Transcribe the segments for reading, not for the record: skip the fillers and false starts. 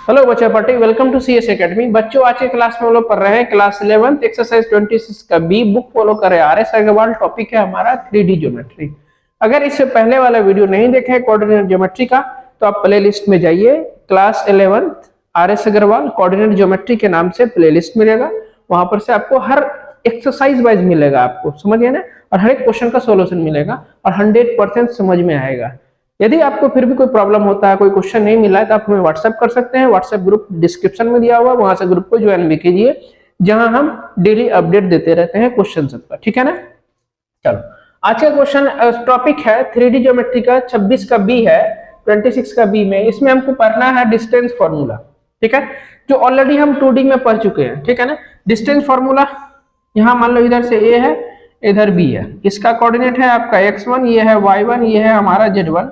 Hello बच्चा party, welcome to CS academy. बच्चों, आज के क्लास में हम लोग पढ़ रहे हैं क्लास 11 एक्सरसाइज 26 का बी। बुक फॉलो करें आर.एस. अग्रवाल। टॉपिक है हमारा 3D ज्योमेट्री। अगर इससे पहले वाला वीडियो नहीं देखे हैं कोऑर्डिनेट ज्योमेट्री का, तो आप प्ले लिस्ट में जाइए। Class 11 RS. Agarwal coordinate geometry के नाम से प्ले लिस्ट मिलेगा। वहां पर से आपको हर एक्सरसाइज वाइज मिलेगा, आपको समझिए ना, और हर एक क्वेश्चन का सोल्यूशन मिलेगा और 100% समझ में आएगा। यदि आपको फिर भी कोई प्रॉब्लम होता है, कोई क्वेश्चन नहीं मिला है, तो आप हमें व्हाट्सएप कर सकते हैं। व्हाट्सएप ग्रुप डिस्क्रिप्शन में दिया हुआ, वहां से ग्रुप को ज्वाइन भी कीजिए, जहां हम डेली अपडेट देते रहते हैं क्वेश्चन सबका। ठीक है ना। चलो, आज का क्वेश्चन टॉपिक है 3D ज्योमेट्री का 26 का बी है, 26 का बी में इसमें हमको पढ़ना है डिस्टेंस फॉर्मूला। ठीक है, जो ऑलरेडी हम 2D में पढ़ चुके हैं। ठीक है ना। डिस्टेंस फॉर्मूला, यहाँ मान लो इधर से ए है, इधर बी है। इसका कोऑर्डिनेट है आपका x1, ये है y1, ये है हमारा z1,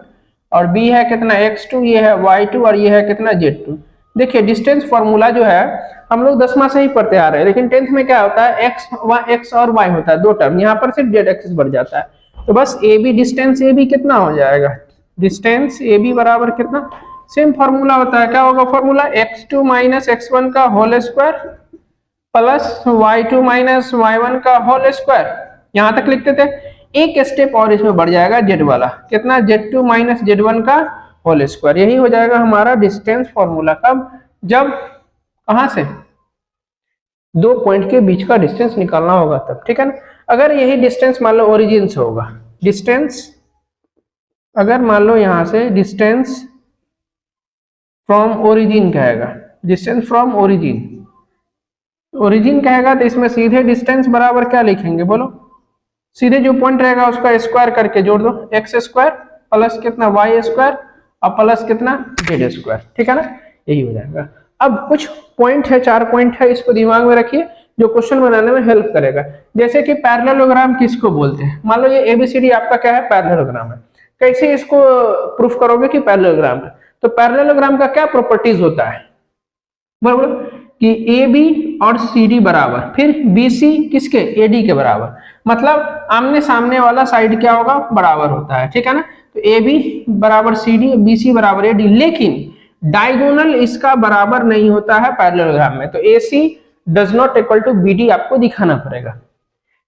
और b है कितना x2, ये है y2, और ये है कितना z2। देखिए, डिस्टेंस फॉर्मूला जो है हम लोग 10वां से ही पढ़ते आ रहे हैं, लेकिन 10th में क्या होता है, x और y होता है, दो टर्म। यहाँ पर सिर्फ z एक्सिस बढ़ जाता है। तो बस ab, डिस्टेंस ab कितना हो जाएगा, डिस्टेंस ab बराबर कितना, सेम फॉर्मूला होता है। क्या होगा फॉर्मूला, x2 माइनस x1 का whole square plus y2 minus y1 का होल स्क्वायर। यहां तक लिखते थे। एक स्टेप और इसमें बढ़ जाएगा z वाला, कितना, z2 माइनस z1 का होल स्क्वायर। यही हो जाएगा हमारा डिस्टेंस फॉर्मूला। कब, जब कहां से, दो पॉइंट के बीच का डिस्टेंस निकालना होगा तब। ठीक है ना। अगर यही डिस्टेंस मान लो ओरिजिन से होगा, डिस्टेंस अगर मान लो यहां से डिस्टेंस फ्रॉम ओरिजिन कहेगा, डिस्टेंस फ्रॉम ओरिजिन कहेगा, तो इसमें सीधे डिस्टेंस बराबर क्या लिखेंगे बोलो, सीधे जो पॉइंट रहेगा उसका स्क्वायर करके जोड़ दो, एक्स स्क्वायर प्लस कितना वाई स्क्वायर और प्लस कितना जेड स्क्वायर। ठीक है ना, यही हो जाएगा। अब कुछ पॉइंट है, 4 पॉइंट है, इसको दिमाग में रखिए, जो क्वेश्चन बनाने में हेल्प करेगा। जैसे कि पैरेललोग्राम किसको बोलते हैं, मान लो ये एबीसीडी आपका क्या है, पैरेललोग्राम है। कैसे इसको प्रूफ करोगे कि पैरेललोग्राम है, तो पैरेललोग्राम का क्या प्रॉपर्टीज होता है, बराबर कि ए बी और सी डी बराबर, फिर बी सी किसके, ए डी के बराबर। मतलब आमने सामने वाला साइड क्या होगा, बराबर होता है। ठीक है ना। तो ए बी बराबर सी डी, बी सी बराबर ए डी, लेकिन डायगोनल इसका बराबर नहीं होता है पैरेललोग्राम में। तो A C does not equal to B D आपको दिखाना पड़ेगा।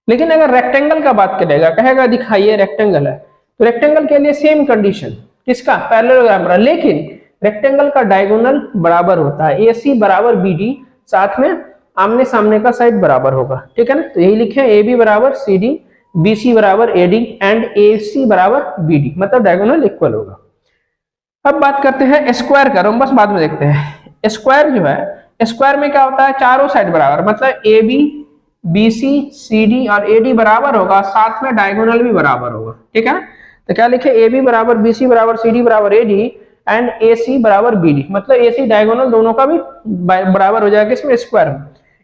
लेकिन अगर रेक्टेंगल का बात करेगा, कहेगा दिखाइए रेक्टेंगल है, तो रेक्टेंगल के लिए सेम कंडीशन, किसका, पैरेललोग्राम, लेकिन रेक्टेंगल का डायगोनल बराबर होता है। ए सी बराबर बी डी, साथ में आमने सामने का साइड बराबर होगा। ठीक है ना। तो यही लिखे, ए बी बराबर सी डी, बी सी बराबर ए डी एंड ए सी बराबर बी डी, मतलब डायगोनल इक्वल होगा। अब बात करते हैं स्क्वायर का, बस बाद में देखते हैं। स्क्वायर जो है, स्क्वायर में क्या होता है, चारों साइड बराबर, मतलब A B, B C, C D और ए डी बराबर होगा, साथ में डायगोनल भी बराबर होगा। ठीक है ना। तो क्या लिखे, ए बी बराबर बी सी बराबर सी डी बराबर ए डी एंड ए सी बराबर बी डी, मतलब ए सी डायगोनल दोनों का भी बराबर हो जाएगा इसमें, स्क्वायर में।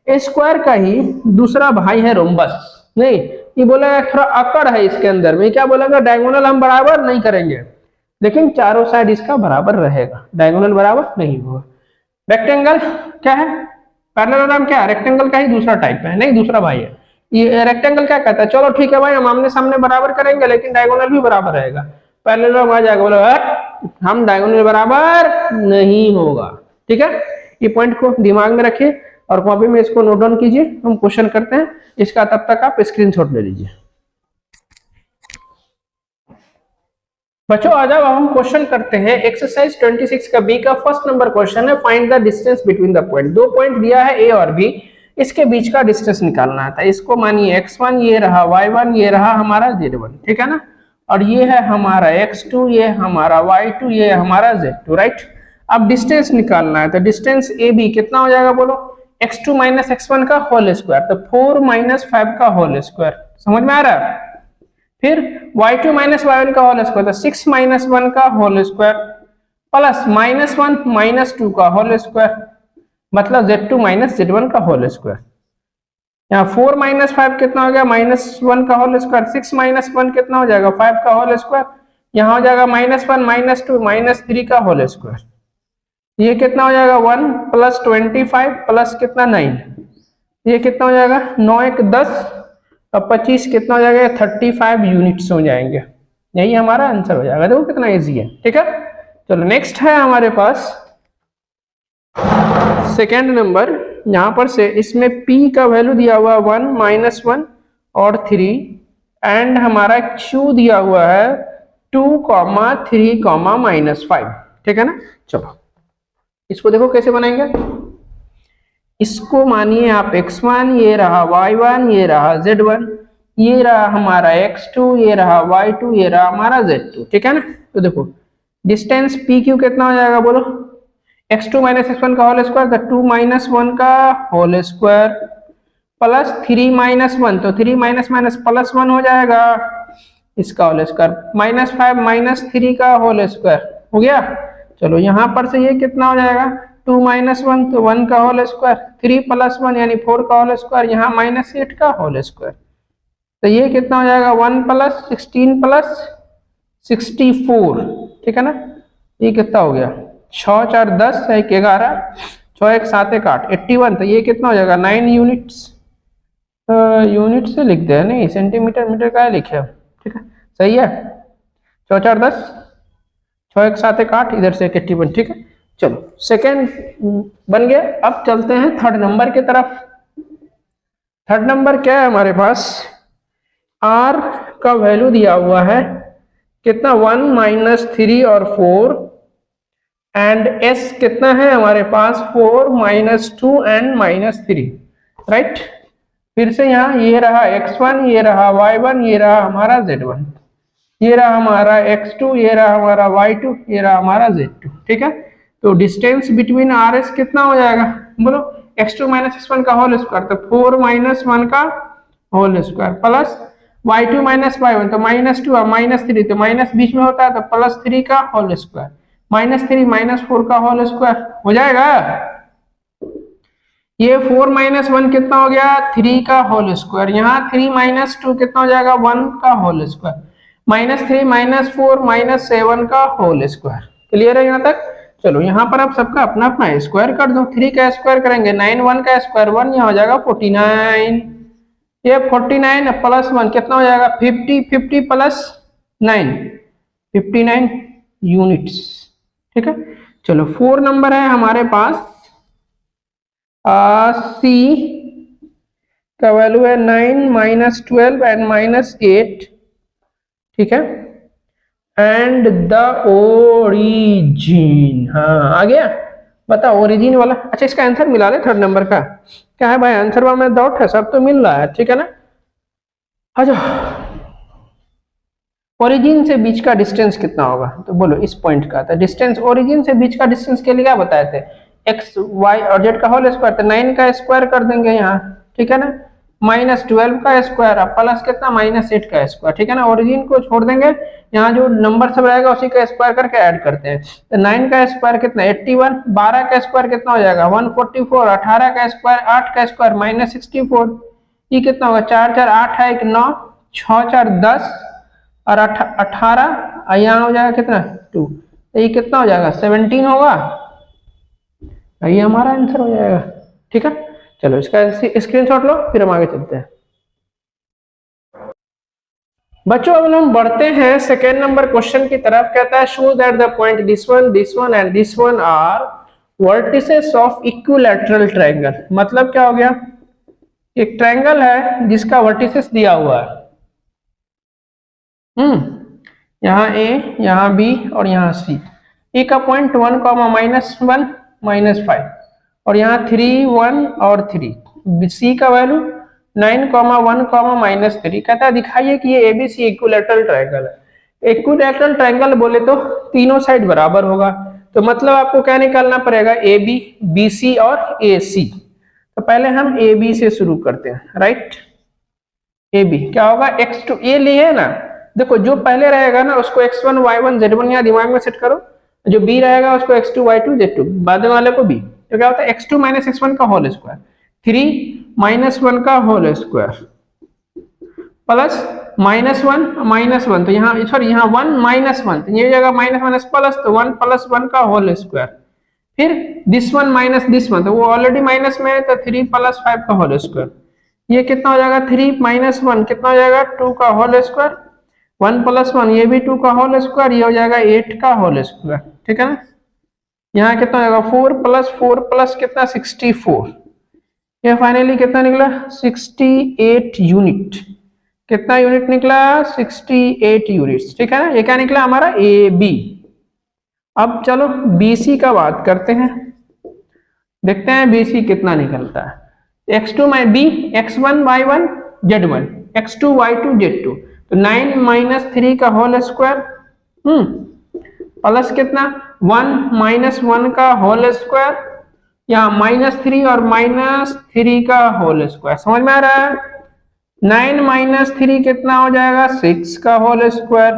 स्क्वायर का ही दूसरा भाई है रोम्बस। नहीं, ये बोला थोड़ा अकड़ है इसके अंदर में, क्या बोलेगा, डायगोनल हम बराबर नहीं करेंगे, लेकिन चारों साइड इसका बराबर रहेगा, डायगोनल बराबर नहीं होगा। रेक्टेंगल क्या है, पैरेललोग्राम क्या है, रेक्टेंगल का ही दूसरा टाइप है, नहीं दूसरा भाई है। ये रेक्टेंगल क्या कहता है, चलो ठीक है भाई, हम आमने सामने बराबर करेंगे, लेकिन डायगोनल भी बराबर रहेगा। पैरेललोग्राम आ जाएगा, बोलो हम डायगोनल बराबर नहीं होगा। ठीक है, ये पॉइंट को दिमाग में रखिए और कॉपी में इसको नोट डाउन कीजिए। हम क्वेश्चन करते हैं इसका, तब तक आप स्क्रीनशॉट ले लीजिए। बच्चों, आज अब हम क्वेश्चन करते हैं एक्सरसाइज 26 का बी का फर्स्ट नंबर क्वेश्चन है, find the distance between the point. दो पॉइंट दिया है ए और बी, इसके बीच का डिस्टेंस निकालना था। इसको मानिए x1, ये रहा y1, ये रहा हमारा z1। ठीक है ना। और ये है हमारा x2, ये हमारा y2, ये हमारा z2, राइट। अब डिस्टेंस निकालना है, तो डिस्टेंस AB कितना हो जाएगा बोलो, x2 माइनस x1 का होल स्क्वायर, तो 4 माइनस 5 का होल स्क्वायर। समझ में आ रहा है। फिर y2 माइनस y1 का होल स्क्वायर, तो 6 माइनस 1 का whole square plus minus 1 minus 2 का होल स्क्वायर, मतलब z2 माइनस z1 का होल स्क्वायर। यहाँ 4 माइनस 5 कितना हो गया, माइनस 1 का होल स्क्वायर, 6 माइनस 1 कितना हो जाएगा, 5 का होल स्क्वायर। यहाँ हो जाएगा माइनस 1 माइनस 2 माइनस 3 का होल स्क्वायर। ये कितना हो जाएगा, 1 प्लस 25 प्लस कितना 9, ये कितना हो जाएगा, 9 1 10 और 25 कितना हो जाएगा, 35 यूनिट्स हो जाएंगे। यही हमारा आंसर हो जाएगा। देखो कितना इजी है। ठीक है, चलो नेक्स्ट है हमारे पास सेकेंड नंबर यहाँ पर से इसमें p का वैल्यू दिया हुआ है 1 -1 और 3 एंड हमारा q दिया हुआ है 2, 3, -5। ठीक है ना। चलो इसको देखो कैसे बनाएंगे। इसको मानिए आप x1, ये रहा y1, ये रहा z1, ये रहा हमारा x2, ये रहा y2, ये रहा हमारा z2। ठीक है ना। तो देखो डिस्टेंस PQ कितना हो जाएगा बोलो, x2 - x1 का होल स्क्वायर, तो 2 - 1 का होल स्क्वायर प्लस 3 - 1, तो 3 माइनस प्लस 1 हो जाएगा इसका होल स्क्वायर, -5 - 3 का होल स्क्वायर हो गया। चलो यहाँ पर से ये कितना हो जाएगा, 2 - 1 तो 1 का होल स्क्वायर, 3 + 1 यानी 4 का होल स्क्वायर, यहाँ -8 का होल स्क्वायर, तो ये कितना हो जाएगा 1 + 16 + 64। ठीक है ना। ये कितना हो गया 6 4 10 1 11 6 1 7 1 8 81, तो ये कितना हो जाएगा 9 यूनिट्स। यूनिट से लिखते हैं नहीं सेंटीमीटर मीटर का लिखे। ठीक है सही है। 6 4 10 6 1 7 1 8 इधर से 81। ठीक है। चलो सेकेंड बन गया। अब चलते हैं थर्ड नंबर की तरफ। थर्ड नंबर क्या है हमारे पास, r का वैल्यू दिया हुआ है कितना 1 - 3 और 4 एंड s कितना है हमारे पास 4 - 2 एंड -3। राइट। फिर से यहाँ ये रहा x1, ये रहा y1, ये रहा हमारा z1, ये रहा हमारा x2, ये रहा हमारा y2, ये रहा हमारा z2। ठीक है। तो डिस्टेंस बिटवीन आर एस कितना हो जाएगा बोलो, x2 - x1 का होल स्क्वायर, तो 4 - 1 का whole square plus y2 - y1, तो -2 और -3, तो माइनस बीच में होता है तो +3 का होल स्क्वायर, -3 - 4 का होल स्क्वायर हो जाएगा। ये 4 - 1 कितना हो गया 3 का होल स्क्वायर, यहाँ 3 - 2 कितना हो जाएगा 1 का होल स्क्वायर, -3 - 4 -7 का होल स्क्वायर। क्लियर है यहाँ तक। चलो यहाँ पर आप सबका अपना अपना स्क्वायर कर दो। 3 का स्क्वायर करेंगे 9, 1 का स्क्वायर 1, यहाँ हो जाएगा 49। ये 49 + 1 कितना हो जाएगा 50, 50 + 9 59 यूनिट्स। ठीक है। चलो 4 नंबर है हमारे पास, C का वैल्यू है 9 - 12 एंड -8। ठीक है। एंड द ओरिजिन, हाँ आ गया। बता ओरिजिन वाला। अच्छा इसका आंसर मिला ले थर्ड नंबर का। क्या है भाई आंसर में डाउट है, सब तो मिल रहा है। ठीक है ना। अच्छा ओरिजिन से बीच का डिस्टेंस कितना होगा, तो बोलो इस पॉइंट का। तो डिस्टेंस ओरिजिन से बीच का डिस्टेंस के लिए क्या बताए थे, x y और z का होल स्क्वायर, तो 9 का स्क्वायर कर देंगे यहाँ। ठीक है ना। -12 का स्क्वायर प्लस कितना -8 का स्क्वायर। ठीक है ना। ओरिजिन को छोड़ देंगे, यहाँ जो नंबर सब रहेगा उसी का स्क्वायर करके ऐड करते हैं। तो 9 का स्क्वायर कितना 81, 12 का स्क्वायर कितना हो जाएगा 144, 18 का स्क्वायर 8 का स्क्वायर -64, ये कितना होगा 4 4 8 है 1 9 6 4 10 और 18 यहाँ हो जाएगा कितना 2, तो ये कितना हो जाएगा 17 होगा। ये हमारा आंसर हो जाएगा। ठीक है। चलो इसका स्क्रीनशॉट लो फिर हम आगे चलते हैं। बच्चों अब हम बढ़ते हैं सेकेंड नंबर क्वेश्चन की तरफ। कहता है show that the point this one and this one are vertices of equilateral triangle. मतलब क्या हो गया, एक ट्रायंगल है जिसका वर्टिसेस दिया हुआ है, यहाँ A, यहाँ B और यहाँ C। A का पॉइंट 1, -1 -5 और यहाँ 3 1 और 3। C का वैल्यू 9, 1, -3। कहता है दिखाइए कि ये ABC इक्विलैटरल ट्रायंगल है। इक्विलैटरल ट्रायंगल बोले तो तीनों साइड बराबर होगा, तो मतलब आपको क्या निकालना पड़ेगा AB, BC और AC। तो पहले हम AB से शुरू करते हैं। राइट। AB क्या होगा x2, ये लिए है ना, देखो जो पहले रहेगा ना उसको x1 y1 z1 यहाँ दिमाग में सेट करो, जो B रहेगा उसको x2 y2 z2, बाद वाले को B। तो क्या होता है x2 - x1 का होल स्क्वायर, 3 - 1 का होल स्क्वायर प्लस -1 तो यहाँ सॉरी यहाँ 1 - 1 तो ये जगह -1 प्लस, तो 1 + 1 का होल स्क्वायर, फिर this one minus this one, तो वो ऑलरेडी माइनस में है तो 3 + 5 का होल स्क्वायर। ये कितना हो जाएगा 3 - 1 कितना हो जाएगा 2 का होल स्क्वायर, 1 + 1 ये भी 2 का होल स्क्वायर, ये हो जाएगा 8 का होल स्क्वायर। ठीक है ना। यहाँ कितना हो जाएगा 4 प्लस कितना 64, ये फाइनली कितना निकला 68 यूनिट। कितना यूनिट निकला 68 यूनिट्स, ठीक है ना। ये क्या निकला हमारा ए बी। अब चलो बीसी का बात करते हैं, देखते हैं बीसी कितना निकलता है। x2 माइ B x1 y1 z1 x2 y2 z2, तो 9 माइनस 3 का होल स्क्वायर प्लस कितना 1 माइनस 1 का होल स्क्वायर, यहाँ -3 और -3 का होल स्क्वायर, समझ में आ रहा है। 9 माइनस 3 कितना हो जाएगा 6 का होल स्क्वायर,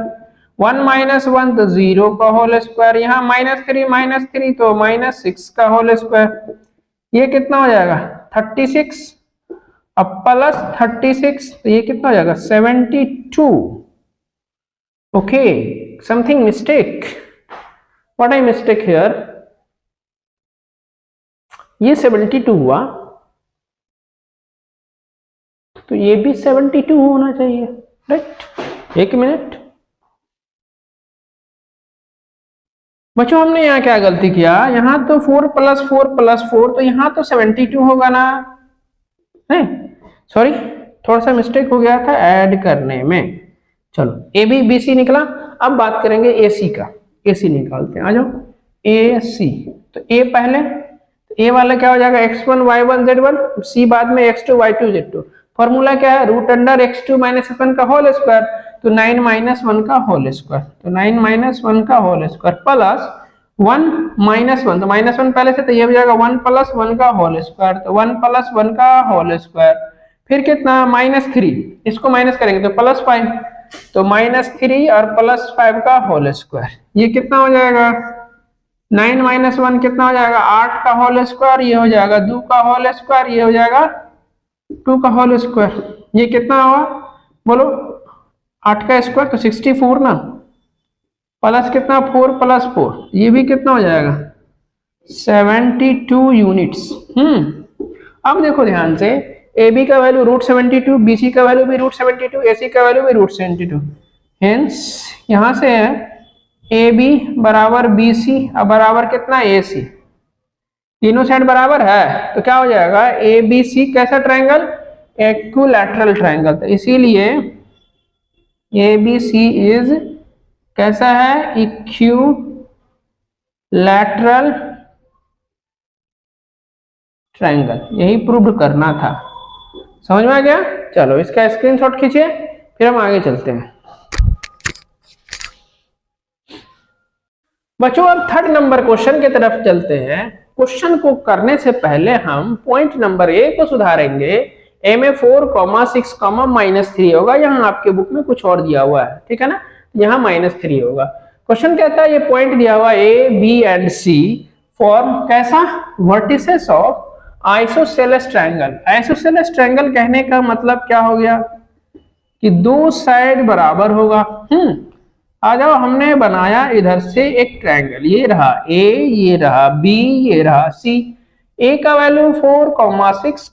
1 माइनस 1 तो 0 का होल स्क्वायर, यहाँ -3 तो -6 का होल स्क्वायर, ये कितना हो जाएगा 36, अब प्लस 36 तो ये कितना हो जाएगा 72। Okay, something mistake, what I mistake here, ये 72 हुआ तो ये भी 72 होना चाहिए, राइट। एक मिनट बच्चों, हमने यहाँ क्या गलती किया, यहाँ तो 4 प्लस 4 तो यहाँ तो 72 होगा ना, है सॉरी थोड़ा सा मिस्टेक हो गया था ऐड करने में। चलो ए बी बी सी निकला, अब बात करेंगे ए सी का। ए सी निकालते हैं, आ जाओ ए सी। तो ए पहले, तो ए वाला क्या हो जाएगा x1 y1 z1, सी बाद में x2 y2 z2। फॉर्मूला क्या है रूट अंडर x2 माइनस 1 का होल स्क्वायर, तो 9 माइनस 1 का होल स्क्वायर, तो 9 माइनस 1 का होल स्क्वायर प्लस 1 माइनस 1, तो -1 पहले से, तो ये हो जाएगा 1 प्लस 1 का होल स्क्वायर, तो 1 प्लस 1 का होल स्क्वायर, फिर कितना -3, इसको माइनस करेंगे तो +5, तो -3 और +5 का होल स्क्वायर, ये कितना हो जाएगा 9 माइनस 1 कितना हो जाएगा 8 का होल स्क्वायर, ये हो जाएगा 2 का होल स्क्वायर, ये हो जाएगा 2 का होल स्क्वायर, ये कितना हुआ बोलो 8 का स्क्वायर तो 64 ना, प्लस कितना 4 प्लस 4, ये भी कितना हो जाएगा 72 यूनिट्स। अब देखो ध्यान से, ए बी का वैल्यू √72, बी सी का वैल्यू भी √72, ए सी का वैल्यू भी √72, हेंस यहां से है ए बी बराबर बी सी और बराबर कितना ए सी, तीनों साइड बराबर है, तो क्या हो जाएगा ए बी सी कैसा ट्रायंगल, इक्विलैटरल ट्रायंगल, तो इसीलिए ए बी सी इज कैसा है इक्विलैटरल ट्रायंगल, यही प्रूव करना था, समझ में आ गया। चलो इसका स्क्रीनशॉट खींचिए, फिर हम आगे चलते हैं। बच्चों अब थर्ड नंबर क्वेश्चन की तरफ चलते हैं। क्वेश्चन को करने से पहले हम पॉइंट नंबर ए को सुधारेंगे। ए में 4, 6, -3 होगा, यहाँ आपके बुक में कुछ और दिया हुआ है, ठीक है ना, यहाँ -3 होगा। क्वेश्चन कहता है ये पॉइंट दिया हुआ A B and C form कैसा vertices of isosceles triangle. Isosceles triangle कहने का मतलब क्या हो गया कि दो साइड बराबर होगा। आ जाओ, हमने बनाया इधर से एक ट्रायंगल, ये रहा ए, ये रहा बी, ये रहा सी। ए का वैल्यू 4, 6,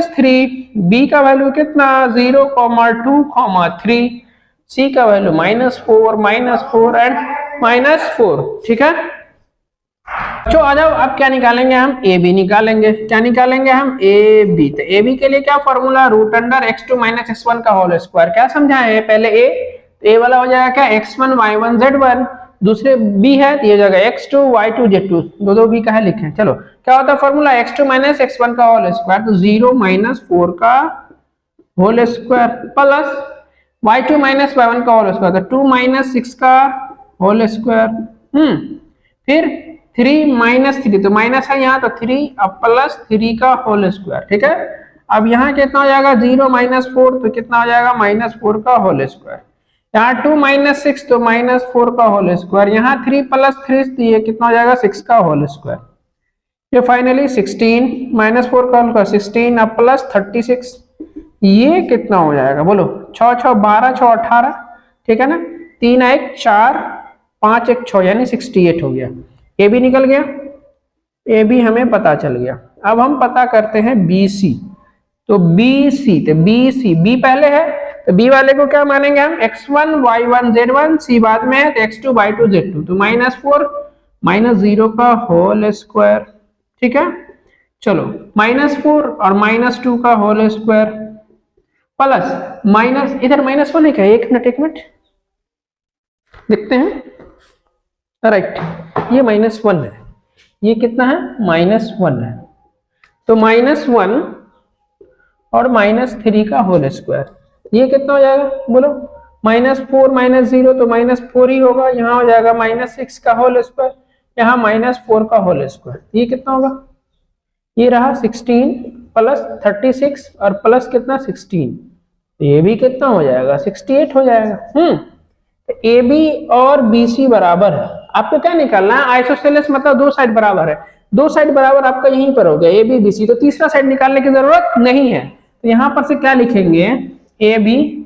-3, बी का वैल्यू कितना 0, 2, 3, सी का वैल्यू -4 एंड -4, ठीक है। तो आ जाओ, अब क्या निकालेंगे हम ए बी निकालेंगे। क्या निकालेंगे हम ए बी, तो ए बी के लिए क्या फॉर्मूला √x2 - x1 का होल स्क्वायर। क्या समझाए पहले ए वाला हो जाएगा क्या x1 y1 z1, दूसरे बी है तो ये हो जाएगा x2 y2 z2, दो बी का है लिखे। चलो क्या होता है फॉर्मूला x2 - x1 का होल स्क्वायर, तो 0 - 4 का whole square plus y2 - y1 का होल स्क्वायर, तो 2 - 6 का होल स्क्वायर, फिर 3 - 3 तो माइनस है यहाँ, तो 3 अब +3 का होल स्क्वायर, ठीक है। अब यहाँ कितना हो जाएगा 0 - 4 तो कितना हो जाएगा -4 का होल स्क्वायर, यहाँ 2 - 6 तो -4 का होल स्क्वायर, यहाँ 3 + 3 तो ये कितना हो जाएगा 6 का होल स्क्वायर, ये फाइनली 16 -4 का होल 16 अब +36, ये कितना हो जाएगा बोलो 6 6 12 6 18, ठीक है ना, 3 1 4 5 1 6 यानी 68 हो गया। ए बी निकल गया, ए बी हमें पता चल गया। अब हम पता करते हैं बी सी, तो बी सी, तो बी सी बी पहले है तो बी वाले को क्या मानेंगे हम x1 y1 z1, सी बाद में है तो x2 y2 z2, तो -4 -0 का होल स्क्वायर, ठीक है। चलो -4 और -2 का होल स्क्वायर प्लस माइनस, इधर -1 है क्या, एक मिनट देखते हैं, राइट, ये -1 है, ये कितना है, -1 है, तो -1 और -3 का होल स्क्वायर, ये कितना हो जाएगा बोलो, -4 -0 तो -4 ही होगा, यहाँ हो जाएगा -6 का होल स्क्वायर, यहाँ -4 का होल स्क्वायर, ये कितना होगा, ये रहा 16 प्लस 36 और प्लस कितना 16, ये भी कितना हो जाएगा 68 हो जाएगा। तो ए बी और बी सी बराबर है, आपको क्या निकालना है, आइसोसेलेस मतलब दो साइड बराबर है, दो साइड बराबर आपका यहीं पर हो गया ए बी बी सी, तो तीसरा साइड निकालने की जरूरत नहीं है, तो यहां पर से क्या लिखेंगे, ए बी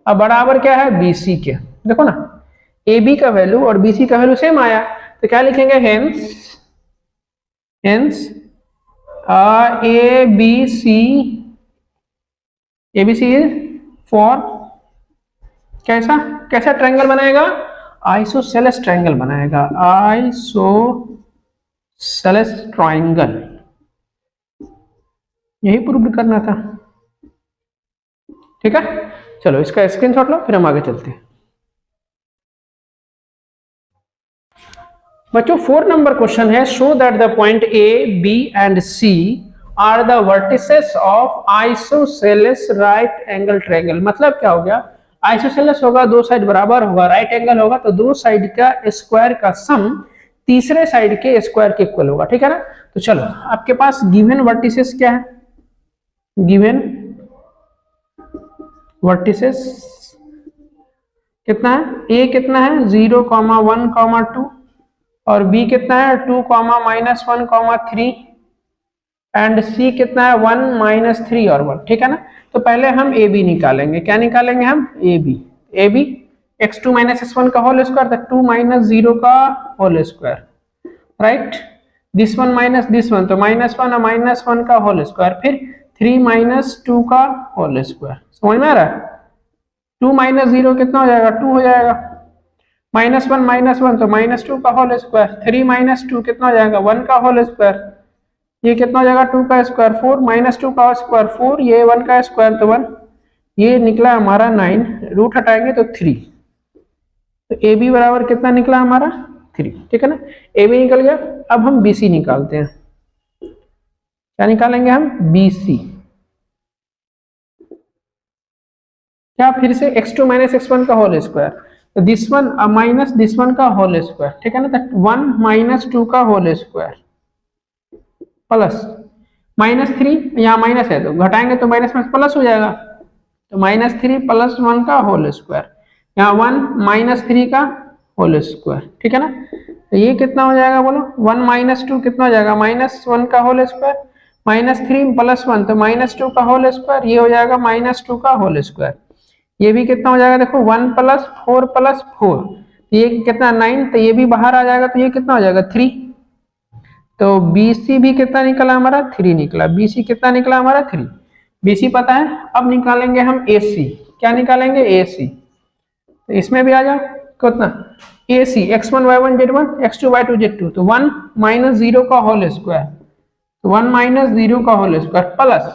और बराबर क्या है बी सी के, देखो ना ए बी का वैल्यू और बी सी का वैल्यू सेम आया, तो क्या लिखेंगे, hence A B C is for कैसा कैसा ट्रायंगल बनाएगा, आइसोसेलेस ट्रायंगल बनाएगा, आइसोसेलेस ट्रायंगल, यही प्रूव करना था, ठीक है। चलो इसका स्क्रीनशॉट लो, फिर हम आगे चलते हैं। बच्चों 4 नंबर क्वेश्चन है, show that the point A B and C are the vertices of isosceles right angle triangle, मतलब क्या हो गया, आइसोसेलेस होगा, दो साइड बराबर होगा, राइट एंगल होगा, तो दो साइड का स्क्वायर का सम तीसरे साइड के स्क्वायर के इक्वल होगा, ठीक है ना। तो चलो आपके पास गिवन वर्टिसेस क्या है, गिवन वर्टिसेस कितना है, ए कितना है 0, 1, 2 और बी कितना है 2, -1, 3 एंड सी कितना है 1, -3 और 1, ठीक है ना। तो पहले हम ए बी निकालेंगे, क्या निकालेंगे हम, ए बी x2 - x1 का होल स्क्वायर, तो 2 - 0 का whole square, right, this one minus this one, तो -1 और -1 का होल स्क्वायर, फिर 3 - 2 का होल स्क्वायर, समझ में आ रहा है, 2 - 0 कितना हो जाएगा 2 हो जाएगा, -1 -1 तो -2 का होल स्क्वायर, 3 - 2 कितना हो जाएगा 1 का होल स्क्वायर, ये कितना हो जाएगा 2 का स्क्वायर 4 -2 का स्क्वायर 4, ये 1 का स्क्वायर तो 1, ये निकला हमारा 9, रूट हटाएंगे तो 3, तो ए बी बराबर कितना निकला हमारा 3, ठीक है ना, ए बी निकल गया। अब हम बी सी निकालते हैं, क्या निकालेंगे हम, बी सी, क्या फिर से x2 - x1 का होल स्क्वायर, तो this one minus this one का होल स्क्वायर, ठीक है ना, तो 1 - 2 का होल स्क्वायर प्लस -3, यहाँ माइनस है तो घटाएंगे तो माइनस में प्लस हो जाएगा, तो -3 + 1 का होल स्क्वायर, यहाँ 1 - 3 का होल स्क्वायर, ठीक है ना, तो ये कितना हो जाएगा बोलो, 1 - 2 कितना हो जाएगा -1 का होल स्क्वायर, -3 + 1 तो -2 का होल स्क्वायर, ये हो जाएगा -2 का होल स्क्वायर, ये भी कितना हो जाएगा देखो 1 + 4 + 4, ये कितना 9, तो ये भी बाहर आ जाएगा, तो ये कितना हो जाएगा 3, तो BC भी कितना निकला हमारा 3 निकला, BC कितना निकला हमारा 3, BC पता है। अब निकालेंगे हम AC, क्या निकालेंगे AC, तो इसमें भी आ जाओ कितना AC x1 y1 z1 x2 y2 z2, तो 1 - 0 का होल स्क्वायर, तो 1 - 0 का होल स्क्वायर प्लस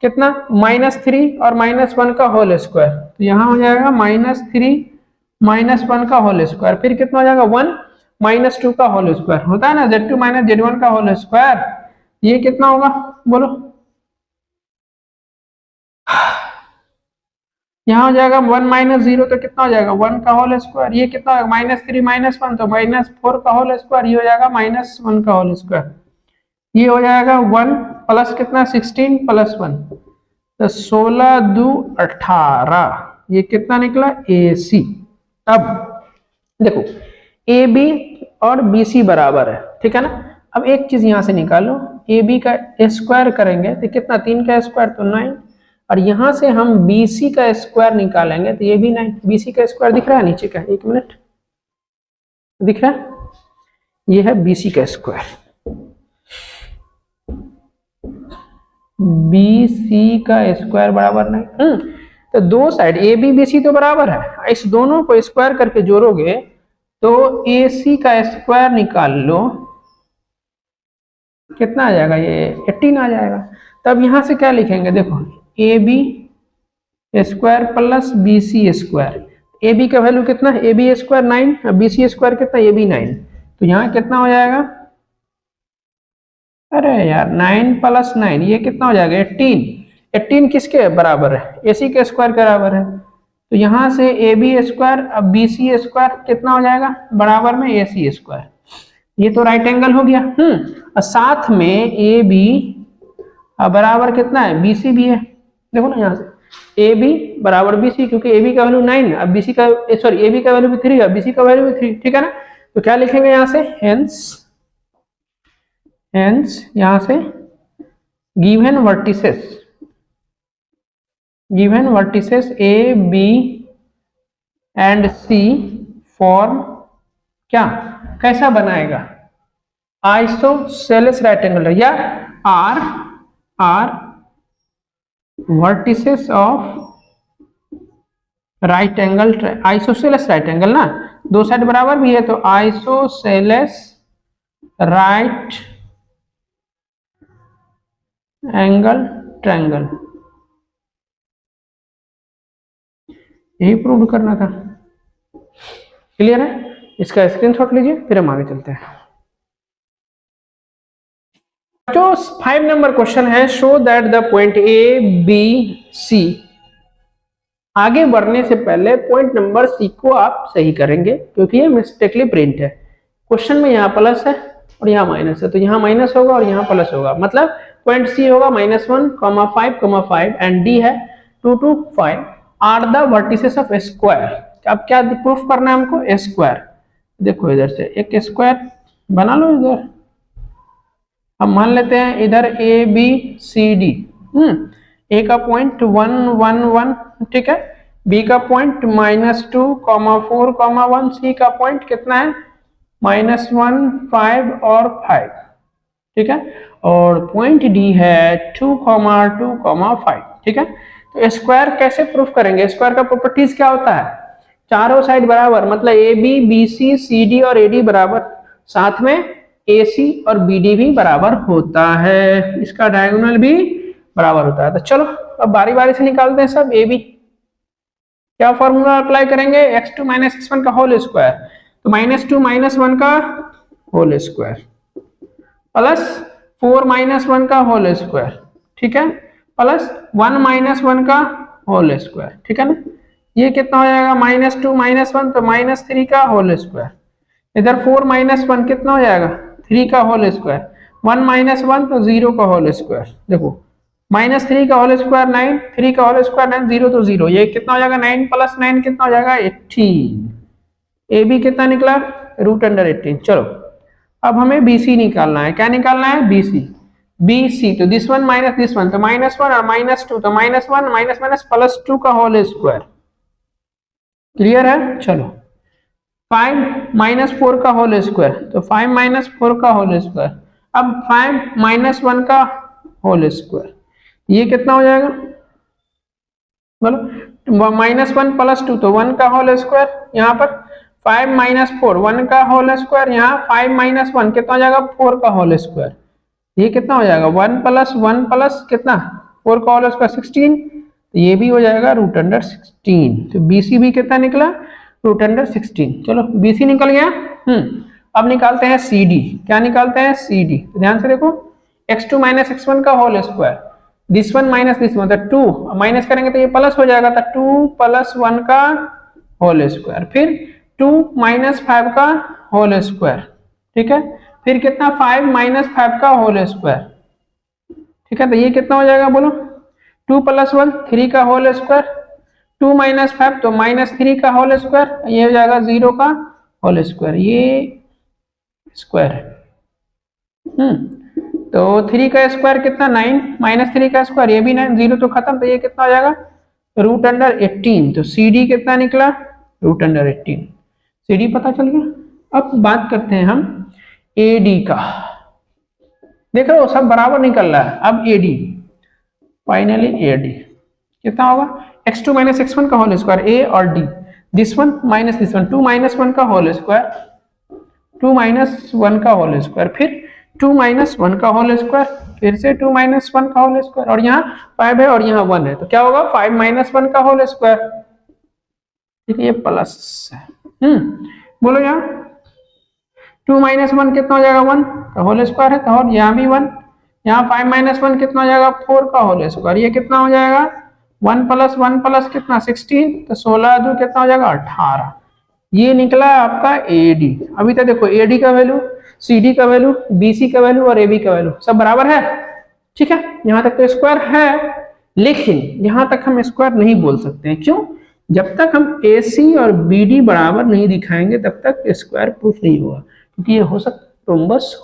कितना -3 और -1 का होल स्क्वायर, तो यहाँ हो जाएगा -3 -1 का होल स्क्वायर, फिर कितना हो जाएगा 1 - 2 का होल स्क्वायर, होता है ना z2 - z1 का होल स्क्वायर, ये कितना होगा बोलो, यहाँ हो जाएगा 1 - 0 तो कितना हो जाएगा 1 का होल स्क्वायर, ये कितना होगा -3 -1 तो -4 का होल स्क्वायर, ये हो जाएगा -1 का होल स्क्वायर, ये हो जाएगा 1 प्लस कितना 16 + 1, तो 16 2 18, ये कितना निकला AC। अब देखो AB और BC बराबर है, ठीक है ना, अब एक चीज यहां से निकालो, AB का स्क्वायर करेंगे तो कितना 3 का स्क्वायर तो 9, और यहां से हम BC का स्क्वायर निकालेंगे तो ये भी 9, BC का स्क्वायर दिख रहा है नीचे का, एक मिनट दिख रहा है, ये है BC का स्क्वायर, BC का स्क्वायर बराबर 9, तो दो साइड AB BC तो बराबर है, इस दोनों को स्क्वायर करके जोड़ोगे तो AC का स्क्वायर निकाल लो, कितना आ जाएगा, ये 18 आ जाएगा। तब यहां से क्या लिखेंगे, देखो AB square plus BC square. AB का वैल्यू कितना, AB स्क्वायर 9, BC स्क्वायर कितना, AB 9। तो यहाँ कितना हो जाएगा, अरे यार 9 प्लस 9 ये कितना हो जाएगा 18। 18 किसके बराबर है, AC के स्क्वायर के बराबर है। तो यहाँ से AB स्क्वायर अब BC स्क्वायर कितना हो जाएगा बराबर में AC स्क्वायर। ये तो राइट एंगल हो गया। और साथ में AB बराबर कितना है, BC भी है। देखो ना यहाँ से AB बराबर BC, क्योंकि AB का वैल्यू 9 है, अब BC का सॉरी AB का वैल्यू भी 3 है, BC का वैल्यू भी 3, ठीक है ना। तो क्या लिखेंगे यहाँ से, हेंस यहां से given vertices A B and C form क्या, कैसा बनाएगा, आइसोसेलेस राइट एंगल, या are vertices of right angle, isosceles right angle ना, दो साइड बराबर भी है, तो आइसोसेलेस राइट एंगल ट्रायंगल, यही प्रूव करना था। क्लियर है, इसका स्क्रीनशॉट लीजिए, फिर हम आगे चलते हैं। जो 5 नंबर क्वेश्चन है, show that the point ABC, आगे बढ़ने से पहले पॉइंट नंबर C को आप सही करेंगे, क्योंकि ये मिस्टेकली प्रिंट है। क्वेश्चन में यहाँ प्लस है और यहाँ माइनस है, तो यहाँ माइनस होगा और यहाँ प्लस होगा, मतलब पॉइंट C होगा -1, 5, एंड D है 2 to 5 are the vertices of square. अब क्या प्रूफ करना है हमको, स्क्वायर। देखो इधर से एक स्क्वायर बना लो, इधर हम मान लेते हैं इधर ABCD, A का पॉइंट 1, 1, 1, ठीक है, B का पॉइंट -2, 4, 1, C का पॉइंट कितना है -1, 5 और 5, ठीक है, और पॉइंट D है 2, 2, 5, ठीक है। तो स्क्वायर कैसे प्रूफ करेंगे, स्क्वायर का प्रॉपर्टीज क्या होता है, चारों साइड बराबर, मतलब AB BC CD और AD बराबर, साथ में AC और BD भी बराबर होता है, इसका डायगोनल भी बराबर होता है। तो चलो अब बारी बारी से निकालते हैं सब। AB क्या फॉर्मूला अप्लाई करेंगे, x2 - x1 का होल स्क्वायर, तो -2 - 1 का होल स्क्वायर प्लस 4 - 1 का होल स्क्वायर, ठीक है, प्लस 1 - 1 का होल स्क्वायर, ठीक है ना। ये कितना हो जाएगा, -2 - 1 तो -3 का होल स्क्वायर, इधर 4 - 1 कितना हो जाएगा 3 का होल स्क्वायर, 1 - 1 तो 0 का होल स्क्वायर। देखो -3 का होल स्क्वायर 9, 3 का होल स्क्वायर 9, 0 तो 0, ये कितना हो जाएगा 9 + 9 कितना हो जाएगा 18। AB कितना निकला √18। चलो अब हमें BC निकालना है, क्या निकालना है BC, तो this one minus this one, तो -1 और -2, तो -1 +2 का होल स्क्वायर। क्लियर है, चलो 5 - 4 का होल स्क्वायर, तो 5 - 4 का होल स्क्वायर, अब 5 - 1 का होल स्क्वायर, ये कितना हो जाएगा बोलो, -1 + 2 तो 1 का होल स्क्वायर, यहाँ पर 5 - 4 1 का होल स्क्वायर, यहाँ 5 - 1 कितना हो जाएगा 4 का होल स्क्वायर, ये कितना हो जाएगा 1 + 1 + कितना 4 का होल स्क्वायर 16, तो ये भी हो जाएगा √16। तो BC भी कितना निकला √16। चलो BC निकल गया। अब निकालते हैं CD, क्या निकालते हैं CD, तो ध्यान से देखो x2 - x1 का whole square, this one minus this one, तो 2 माइनस करेंगे तो ये प्लस हो जाएगा, तो 2 + 1 का होल स्क्वायर, फिर 2 - 5 का होल स्क्वायर, ठीक है, फिर कितना 5 - 5 का होल स्क्वायर, ठीक है, तो ये कितना हो जाएगा बोलो 2 + 1 3 का होल स्क्वायर, 2 - 5 तो -3 का होल स्क्वायर, ये हो जाएगा 0 का होल स्क्वायर, ये स्क्वायर है। तो 3 का स्क्वायर कितना 9, -3 का स्क्वायर ये भी 9, 0 तो खत्म, तो ये कितना हो जाएगा √18। तो CD कितना निकला √18, CD पता चल गया। अब बात करते हैं हम AD का, देख रहे हो सब बराबर निकल रहा है। अब AD, फाइनली AD कितना होगा x2 - x1 का होल स्क्वायर, A और D, this one minus this one, 2 minus 1 का होल स्क्वायर, 2 माइनस 1 का होल स्क्वायर, फिर 2 माइनस 1 का होल स्क्वायर, फिर से 2 माइनस 1 का होल स्क्वायर, और यहाँ 5 है और यहाँ 1 है, तो क्या होगा 5 माइनस 1 का होल स्क्वायर। ठीक है, ये प्लस है। बोलो यहाँ 2 माइनस 1 कितना हो जाएगा 1 का होल स्क्वायर है, तो और यहाँ भी 1, यहाँ 5 माइनस 1 कितना हो जाएगा 4 का होल स्क्वायर, ये कितना हो जाएगा 1 प्लस 1 प्लस कितना 16, तो 16 2 कितना हो जाएगा 18। ये निकला आपका एडी। अभी तक देखो एडी का वैल्यू, सीडी का वैल्यू, बीसी का वैल्यू और एबी का वैल्यू सब बराबर है। ठीक है, यहाँ तक तो स्क्वायर है, लेकिन यहाँ तक हम स्क्वायर नहीं बोल सकते हैं। क्यों? जब तक हम AC और BD बराबर नहीं दिखाएंगे तब तक स्क्वायर प्रूफ नहीं होगा, क्योंकि ये हो सकता रोम्बस,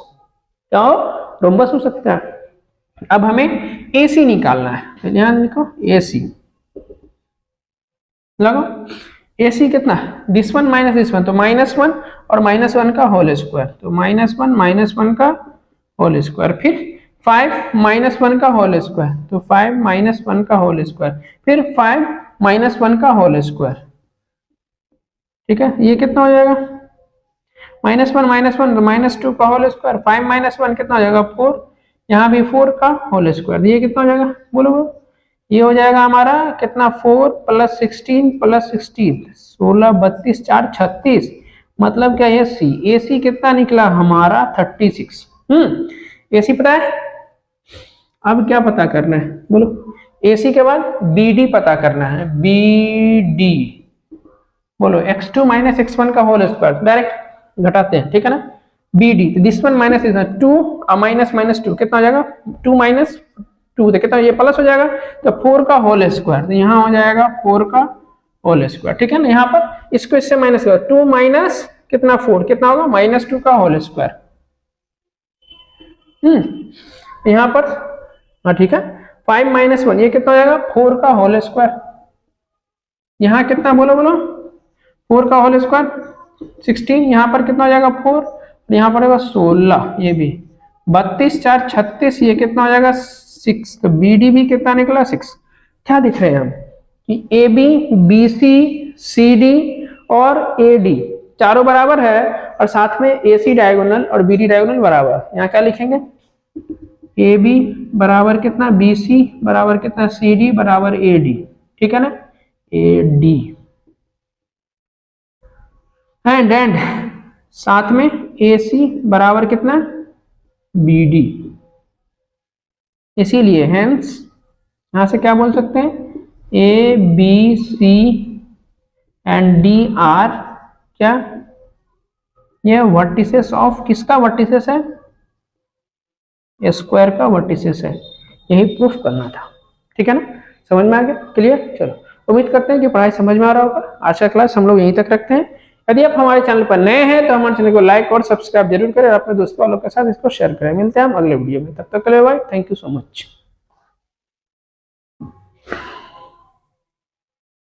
क्या हो रोम्बस हो सकता है। अब हमें AC निकालना है, तो ध्यान लिखो AC लगो, AC कितना this one minus this one, तो -1 और -1 का होल स्क्वायर, तो -1 का होल स्क्वायर, फिर 5 -1 का होल स्क्वायर, तो 5 -1 का होल स्क्वायर, फिर 5 -1 का होल स्क्वायर। ठीक है, ये कितना हो जाएगा -1 तो -2 का होल स्क्वायर, 5 -1 कितना हो जाएगा 4, यहाँ भी 4 का होल स्क्वायर, ये कितना हो जाएगा बोलो बोलो, ये हो जाएगा हमारा कितना 4 प्लस 16 प्लस 16, 16 32 4 36, मतलब क्या ये सी, AC कितना निकला हमारा 36। AC पता है। अब क्या पता करना है बोलो, AC के बाद BD पता करना है, BD बोलो x2 माइनस x1 का होल स्क्वायर, डायरेक्ट घटाते हैं। ठीक है ना, BD this one minus this one, 2 minus minus 2 कितना हो जाएगा 2 माइनस 2, तो कितना ये प्लस हो जाएगा, तो 4 का होल स्क्वायर, तो यहाँ हो जाएगा 4 का होल स्क्वायर। ठीक है ना, यहाँ पर इसको इससे माइनस करो, 2 माइनस कितना 4 कितना होगा -2 का होल स्क्वायर। यहाँ पर हाँ ठीक है, 5 -1 ये कितना हो जाएगा 4 का होल स्क्वायर, यहाँ कितना बोलो बोलो 4 का होल स्क्वायर 16, यहाँ पर कितना हो जाएगा 4, यहाँ पर होगा 16, ये भी 32 4 36, ये कितना हो जाएगा 6, तो BD भी कितना निकला 6। क्या दिख रहे हैं हम कि AB BC CD और AD चारों बराबर है, और साथ में AC डायगोनल और BD डायगोनल बराबर। यहाँ क्या लिखेंगे AB बराबर कितना BC बराबर कितना CD बराबर AD। ठीक है ना, AD एंड साथ में AC बराबर कितना BD, इसीलिए हेंस यहां से क्या बोल सकते हैं ABC एंड D आर क्या, ये वर्टिसेस ऑफ किसका वर्टिसेस है, स्क्वायर का वर्टिसेस है। यही प्रूफ करना था। ठीक है ना, समझ में आ गया, क्लियर। चलो उम्मीद करते हैं कि पढ़ाई समझ में आ रहा होगा। आज का क्लास हम लोग यहीं तक रखते हैं। यदि आप हमारे चैनल पर नए हैं तो हमारे चैनल को लाइक और सब्सक्राइब जरूर करें और अपने दोस्तों वालों के साथ इसको शेयर करें। मिलते हैं हम अगले वीडियो में, तब तक के लिए bye, thank you so much.